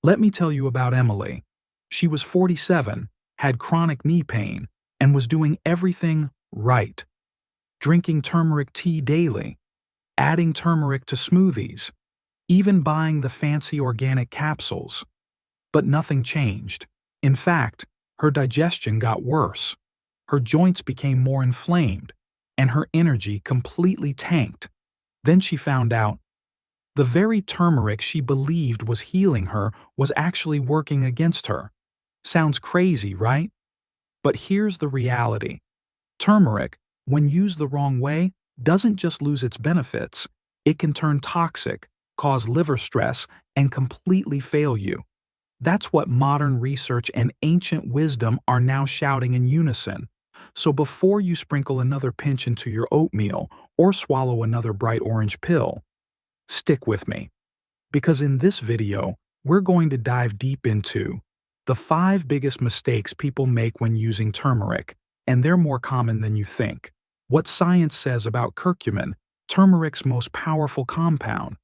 Let me tell you about Emily. She was 47, had chronic knee pain, and was doing everything right. Drinking turmeric tea daily, adding turmeric to smoothies, even buying the fancy organic capsules. But nothing changed. In fact, her digestion got worse. Her joints became more inflamed, and her energy completely tanked. Then she found out the very turmeric she believed was healing her was actually working against her. Sounds crazy, right? But here's the reality. Turmeric, when used the wrong way, doesn't just lose its benefits. It can turn toxic, cause liver stress, and completely fail you. That's what modern research and ancient wisdom are now shouting in unison. So before you sprinkle another pinch into your oatmeal or swallow another bright orange pill, stick with me. Because in this video, we're going to dive deep into the 5 biggest mistakes people make when using turmeric, and they're more common than you think. What science says about curcumin, turmeric's most powerful compound,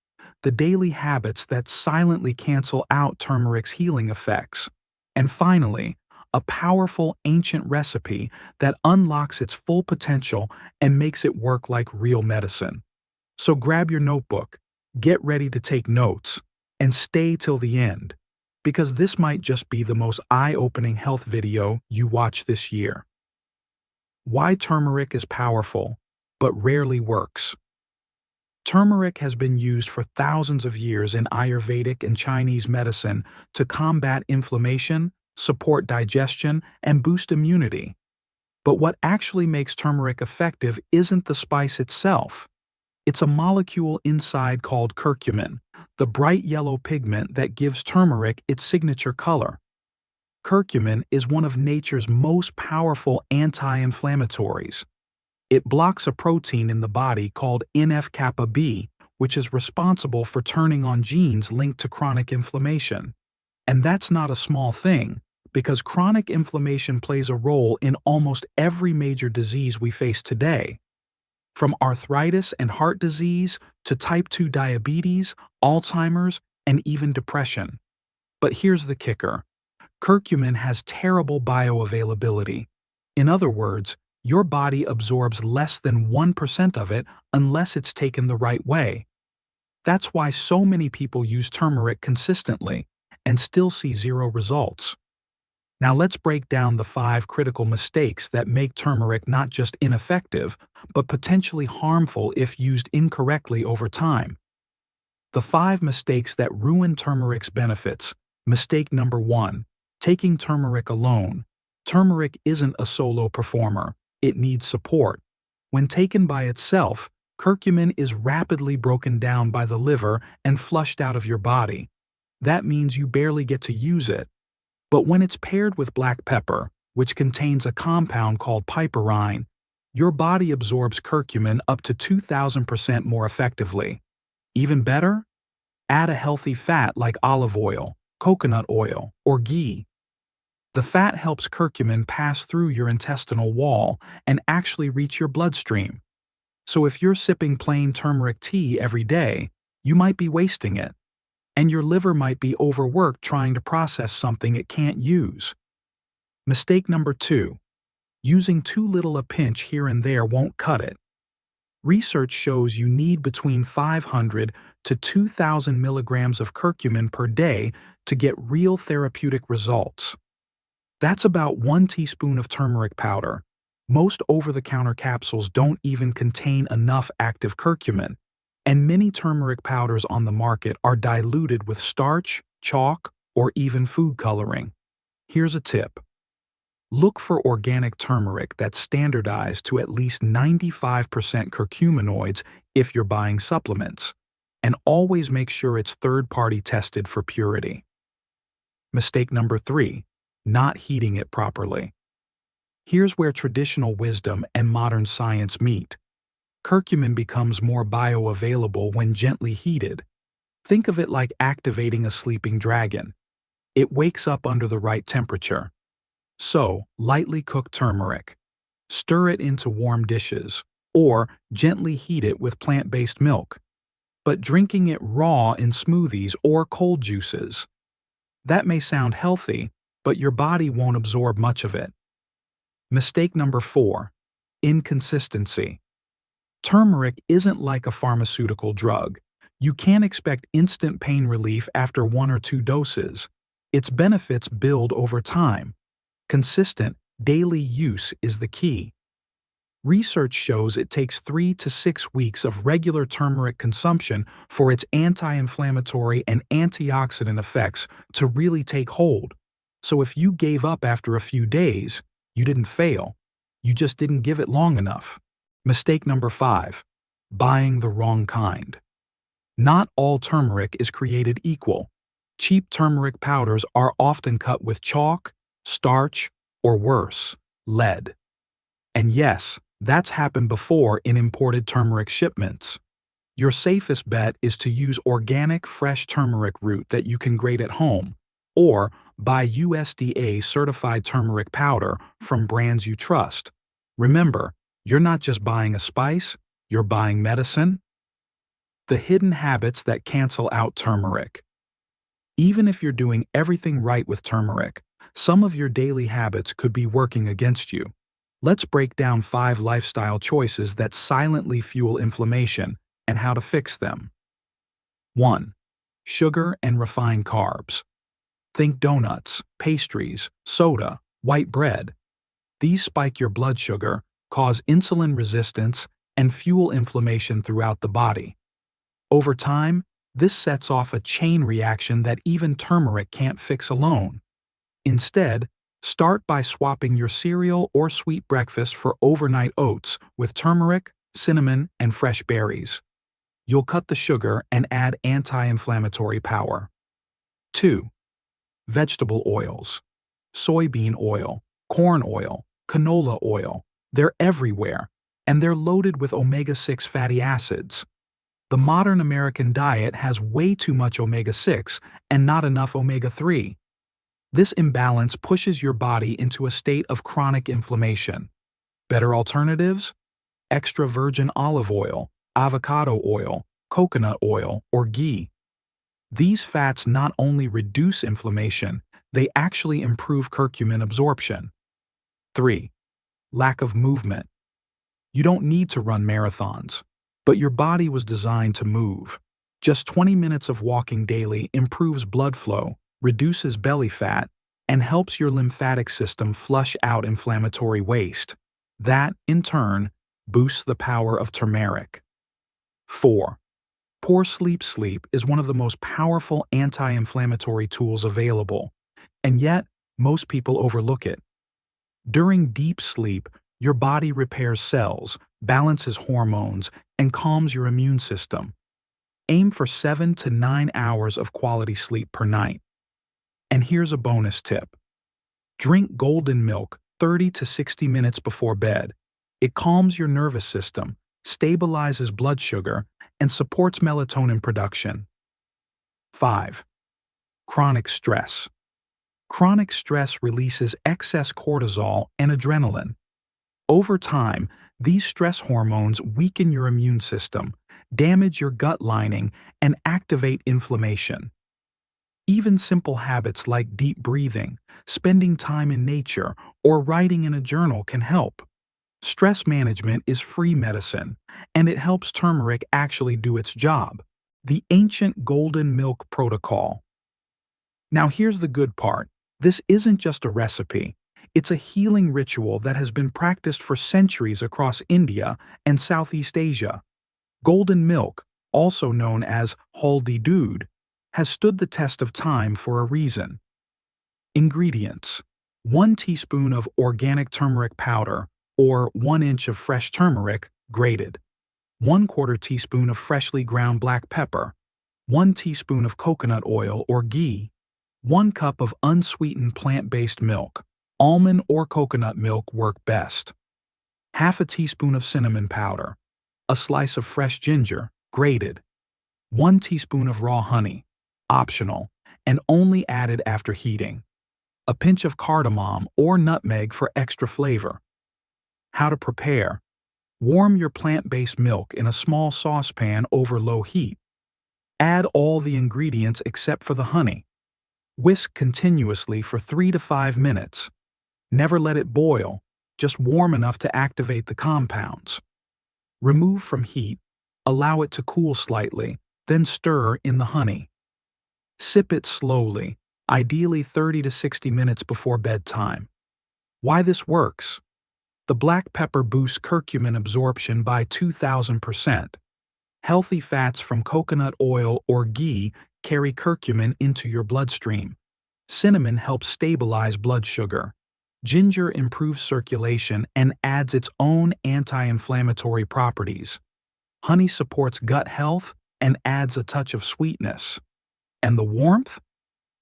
the daily habits that silently cancel out turmeric's healing effects, and finally, a powerful ancient recipe that unlocks its full potential and makes it work like real medicine. So grab your notebook, get ready to take notes, and stay till the end, because this might just be the most eye-opening health video you watch this year. Why turmeric is powerful, but rarely works. Turmeric has been used for thousands of years in Ayurvedic and Chinese medicine to combat inflammation, support digestion, and boost immunity. But what actually makes turmeric effective isn't the spice itself. It's a molecule inside called curcumin, the bright yellow pigment that gives turmeric its signature color. Curcumin is one of nature's most powerful anti-inflammatories. It blocks a protein in the body called NF-kappa B, which is responsible for turning on genes linked to chronic inflammation. And that's not a small thing, because chronic inflammation plays a role in almost every major disease we face today. From arthritis and heart disease to type 2 diabetes, Alzheimer's, and even depression. But here's the kicker. Curcumin has terrible bioavailability. In other words, your body absorbs less than 1% of it unless it's taken the right way. That's why so many people use turmeric consistently and still see zero results. Now let's break down the 5 critical mistakes that make turmeric not just ineffective, but potentially harmful if used incorrectly over time. The 5 mistakes that ruin turmeric's benefits. Mistake number 1. Taking turmeric alone. Turmeric isn't a solo performer. It needs support. When taken by itself, curcumin is rapidly broken down by the liver and flushed out of your body. That means you barely get to use it. But when it's paired with black pepper, which contains a compound called piperine, your body absorbs curcumin up to 2,000% more effectively. Even better? Add a healthy fat like olive oil, coconut oil, or ghee. The fat helps curcumin pass through your intestinal wall and actually reach your bloodstream. So if you're sipping plain turmeric tea every day, you might be wasting it. And your liver might be overworked trying to process something it can't use. Mistake number 2. Using too little a pinch here and there won't cut it. Research shows you need between 500 to 2,000 milligrams of curcumin per day to get real therapeutic results. That's about 1 teaspoon of turmeric powder. Most over-the-counter capsules don't even contain enough active curcumin, and many turmeric powders on the market are diluted with starch, chalk, or even food coloring. Here's a tip. Look for organic turmeric that's standardized to at least 95% curcuminoids if you're buying supplements, and always make sure it's third-party tested for purity. Mistake number 3. Not heating it properly. Here's where traditional wisdom and modern science meet. Curcumin becomes more bioavailable when gently heated. Think of it like activating a sleeping dragon. It wakes up under the right temperature. So, lightly cook turmeric. Stir it into warm dishes, or gently heat it with plant-based milk. But drinking it raw in smoothies or cold juices. That may sound healthy, but your body won't absorb much of it. Mistake number 4. Inconsistency. Turmeric isn't like a pharmaceutical drug. You can't expect instant pain relief after 1 or 2 doses. Its benefits build over time. Consistent, daily use is the key. Research shows it takes 3 to 6 weeks of regular turmeric consumption for its anti-inflammatory and antioxidant effects to really take hold. So if you gave up after a few days, you didn't fail. You just didn't give it long enough. Mistake number 5. Buying the wrong kind. Not all turmeric is created equal. Cheap turmeric powders are often cut with chalk, starch, or worse, lead. And yes, that's happened before in imported turmeric shipments. Your safest bet is to use organic fresh turmeric root that you can grate at home, or buy USDA-certified turmeric powder from brands you trust. Remember, you're not just buying a spice, you're buying medicine. The hidden habits that cancel out turmeric. Even if you're doing everything right with turmeric, some of your daily habits could be working against you. Let's break down 5 lifestyle choices that silently fuel inflammation and how to fix them. 1. Sugar and refined carbs. Think donuts, pastries, soda, white bread. These spike your blood sugar, cause insulin resistance, and fuel inflammation throughout the body. Over time, this sets off a chain reaction that even turmeric can't fix alone. Instead, start by swapping your cereal or sweet breakfast for overnight oats with turmeric, cinnamon, and fresh berries. You'll cut the sugar and add anti-inflammatory power. 2. Vegetable oils. Soybean oil, corn oil, canola oil. They're everywhere, and they're loaded with omega-6 fatty acids. The modern American diet has way too much omega-6 and not enough omega-3. This imbalance pushes your body into a state of chronic inflammation. Better alternatives? Extra virgin olive oil, avocado oil, coconut oil, or ghee. These fats not only reduce inflammation, they actually improve curcumin absorption. 3. Lack of movement. You don't need to run marathons, but your body was designed to move. Just 20 minutes of walking daily improves blood flow, reduces belly fat, and helps your lymphatic system flush out inflammatory waste. That, in turn, boosts the power of turmeric. 4. Poor sleep is one of the most powerful anti-inflammatory tools available, and yet most people overlook it. During deep sleep, your body repairs cells, balances hormones, and calms your immune system. Aim for 7 to 9 hours of quality sleep per night. And here's a bonus tip. Drink golden milk 30 to 60 minutes before bed. It calms your nervous system, stabilizes blood sugar, and supports melatonin production. 5. Chronic stress. Chronic stress releases excess cortisol and adrenaline. Over time, these stress hormones weaken your immune system, damage your gut lining, and activate inflammation. Even simple habits like deep breathing, spending time in nature, or writing in a journal can help. Stress management is free medicine, and it helps turmeric actually do its job. The ancient golden milk protocol. Now here's the good part. This isn't just a recipe. It's a healing ritual that has been practiced for centuries across India and Southeast Asia. Golden milk, also known as haldi doodh, has stood the test of time for a reason. Ingredients: 1 teaspoon of organic turmeric powder, or 1 inch of fresh turmeric, grated. 1/4 teaspoon of freshly ground black pepper. 1 teaspoon of coconut oil or ghee. 1 cup of unsweetened plant-based milk. Almond or coconut milk work best. 1/2 teaspoon of cinnamon powder. A slice of fresh ginger, grated. 1 teaspoon of raw honey, optional, and only added after heating. A pinch of cardamom or nutmeg for extra flavor. How to prepare: warm your plant-based milk in a small saucepan over low heat. Add all the ingredients except for the honey. Whisk continuously for 3 to 5 minutes. Never let it boil, just warm enough to activate the compounds. Remove from heat, allow it to cool slightly, then stir in the honey. Sip it slowly, ideally 30 to 60 minutes before bedtime. Why this works? The black pepper boosts curcumin absorption by 2,000%. Healthy fats from coconut oil or ghee carry curcumin into your bloodstream. Cinnamon helps stabilize blood sugar. Ginger improves circulation and adds its own anti-inflammatory properties. Honey supports gut health and adds a touch of sweetness. And the warmth?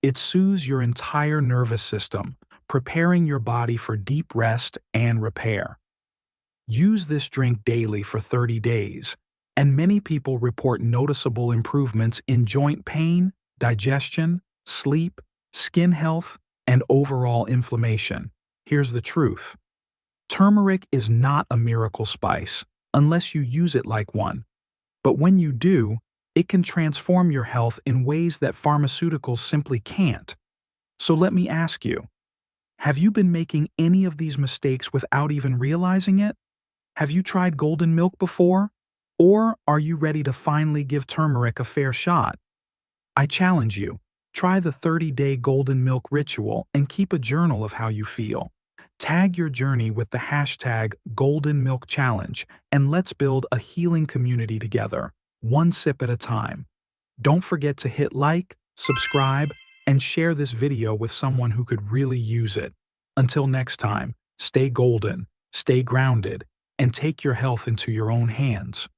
It soothes your entire nervous system, preparing your body for deep rest and repair. Use this drink daily for 30 days, and many people report noticeable improvements in joint pain, digestion, sleep, skin health, and overall inflammation. Here's the truth. Turmeric is not a miracle spice unless you use it like one. But when you do, it can transform your health in ways that pharmaceuticals simply can't. So let me ask you, have you been making any of these mistakes without even realizing it? Have you tried golden milk before? Or are you ready to finally give turmeric a fair shot? I challenge you, try the 30-day golden milk ritual and keep a journal of how you feel. Tag your journey with the hashtag Golden Milk Challenge, and let's build a healing community together, one sip at a time. Don't forget to hit like, subscribe, and share this video with someone who could really use it. Until next time, stay golden, stay grounded, and take your health into your own hands.